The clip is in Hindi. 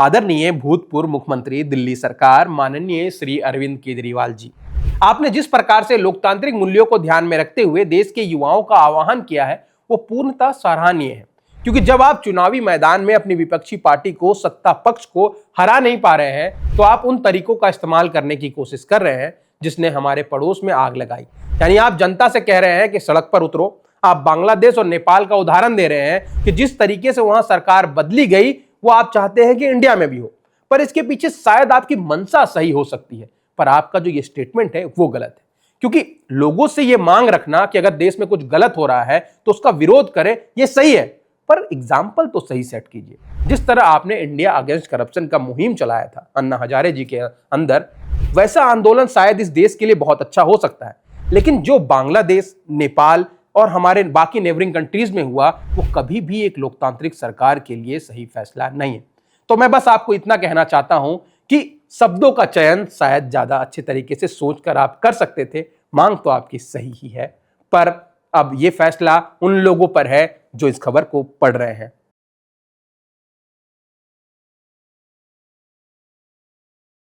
आदरणीय भूतपूर्व मुख्यमंत्री दिल्ली सरकार माननीय श्री अरविंद केजरीवाल जी, आपने जिस प्रकार से लोकतांत्रिक मूल्यों को ध्यान में रखते हुए देश के युवाओं का आह्वान किया है वो पूर्णतः सराहनीय है। क्योंकि जब आप चुनावी मैदान में अपनी विपक्षी पार्टी को, सत्ता पक्ष को हरा नहीं पा रहे हैं तो आप उन तरीकों का इस्तेमाल करने की कोशिश कर रहे हैं जिसने हमारे पड़ोस में आग लगाई। यानी आप जनता से कह रहे हैं कि सड़क पर उतरो। आप बांग्लादेश और नेपाल का उदाहरण दे रहे हैं कि जिस तरीके से वहां सरकार बदली गई वो आप चाहते हैं कि इंडिया में भी हो। पर इसके पीछे शायद आपकी मंशा सही हो सकती है, पर आपका जो ये स्टेटमेंट है वो गलत है। क्योंकि लोगों से ये मांग रखना कि अगर देश में कुछ गलत हो रहा है तो उसका विरोध करें, ये सही है, पर एग्जाम्पल तो सही सेट कीजिए। जिस तरह आपने इंडिया अगेंस्ट करप्शन का मुहिम चलाया था अन्ना हजारे जी के अंदर, वैसा आंदोलन शायद इस देश के लिए बहुत अच्छा हो सकता है। लेकिन जो बांग्लादेश, नेपाल और हमारे बाकी नेबरिंग कंट्रीज में हुआ वो कभी भी एक लोकतांत्रिक सरकार के लिए सही फैसला नहीं है। तो मैं बस आपको इतना कहना चाहता हूं कि शब्दों का चयन शायद ज्यादा अच्छे तरीके से सोचकर आप कर सकते थे। मांग तो आपकी सही ही है, पर अब ये फैसला उन लोगों पर है जो इस खबर को पढ़ रहे हैं।